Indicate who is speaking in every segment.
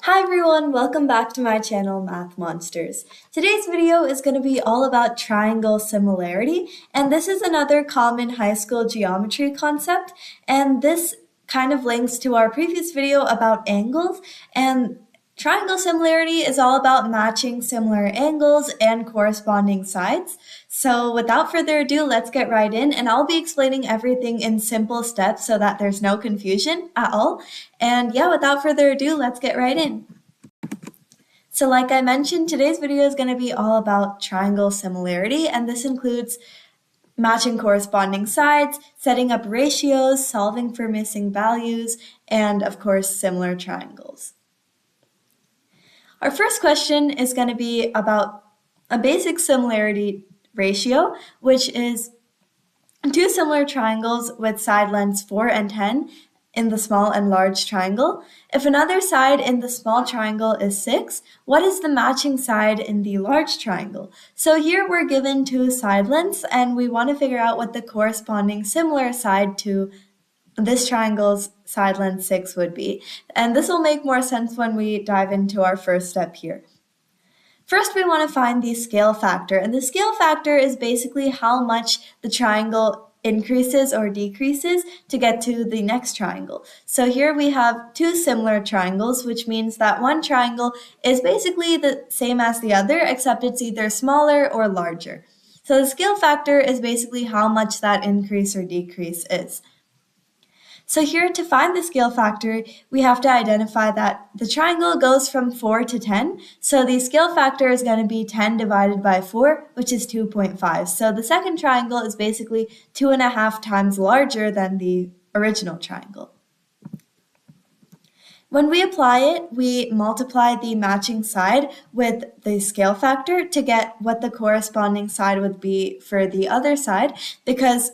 Speaker 1: Hi everyone, welcome back to my channel Math Monsters. Today's video is going to be all about triangle similarity, and this is another common high school geometry concept, and this kind of links to our previous video about angles, and triangle similarity is all about matching similar angles and corresponding sides. So without further ado, let's get right in, and I'll be explaining everything in simple steps so that there's no confusion at all. And yeah, without further ado, let's get right in. So like I mentioned, today's video is going to be all about triangle similarity, and this includes matching corresponding sides, setting up ratios, solving for missing values, and of course, similar triangles. Our first question is going to be about a basic similarity ratio, which is two similar triangles with side lengths 4 and 10 in the small and large triangle. If another side in the small triangle is 6, what is the matching side in the large triangle? So here we're given two side lengths, and we want to figure out what the corresponding similar side to this triangle's side length 6 would be. And this will make more sense when we dive into our first step here. First, we want to find the scale factor, and the scale factor is basically how much the triangle increases or decreases to get to the next triangle. So here we have two similar triangles, which means that one triangle is basically the same as the other, except it's either smaller or larger. So the scale factor is basically how much that increase or decrease is. So here, to find the scale factor, we have to identify that the triangle goes from 4 to 10. So the scale factor is going to be 10 divided by 4, which is 2.5. So the second triangle is basically 2.5 times larger than the original triangle. When we apply it, we multiply the matching side with the scale factor to get what the corresponding side would be for the other side, because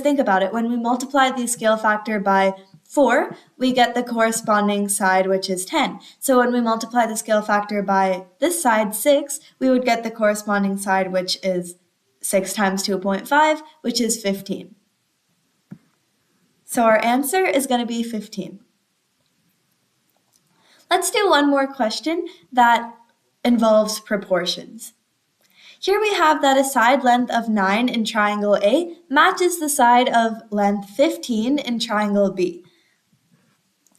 Speaker 1: think about it, when we multiply the scale factor by 4, we get the corresponding side, which is 10. So when we multiply the scale factor by this side, 6, we would get the corresponding side, which is 6 times 2.5, which is 15. So our answer is going to be 15. Let's do one more question that involves proportions. Here we have that a side length of 9 in triangle A matches the side of length 15 in triangle B.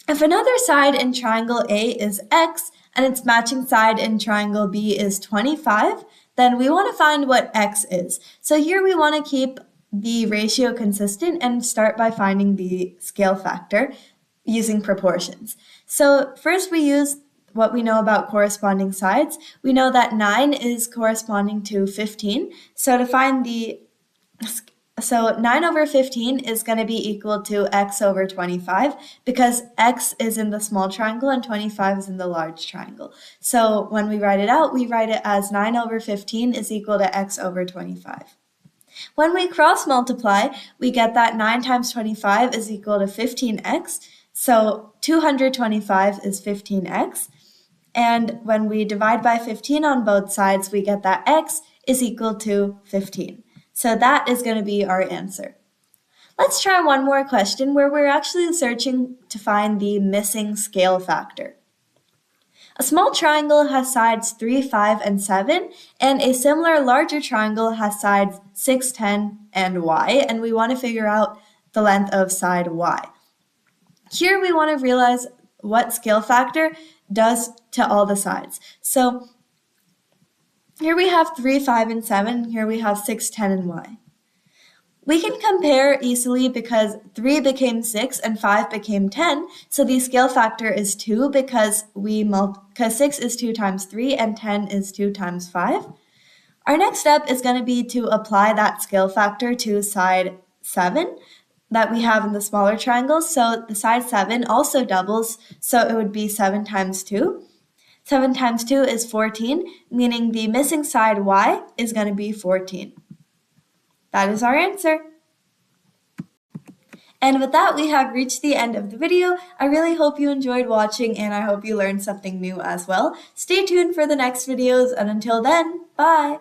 Speaker 1: If another side in triangle A is x and its matching side in triangle B is 25, then we want to find what x is. So here we want to keep the ratio consistent and start by finding the scale factor using proportions. So first we use what we know about corresponding sides. We know that 9 is corresponding to 15. So 9 over 15 is going to be equal to x over 25 because x is in the small triangle and 25 is in the large triangle. So when we write it out, we write it as 9 over 15 is equal to x over 25. When we cross multiply, we get that 9 times 25 is equal to 15x. So 225 is 15x. And when we divide by 15 on both sides, we get that x is equal to 15. So that is going to be our answer. Let's try one more question where we're actually searching to find the missing scale factor. A small triangle has sides 3, 5, and 7, and a similar larger triangle has sides 6, 10, and y, and we want to figure out the length of side y. Here we want to realize what scale factor does to all the sides. So here we have 3, 5, and 7. Here we have 6, 10, and y. We can compare easily because 3 became 6 and 5 became 10. So the scale factor is 2 because 6 is 2 times 3 and 10 is 2 times 5. Our next step is going to be to apply that scale factor to side 7 that we have in the smaller triangle. So the side 7 also doubles, so it would be 7 times 2. 7 times 2 is 14, meaning the missing side y is going to be 14. That is our answer. And with that, we have reached the end of the video. I really hope you enjoyed watching, and I hope you learned something new as well. Stay tuned for the next videos, and until then, bye!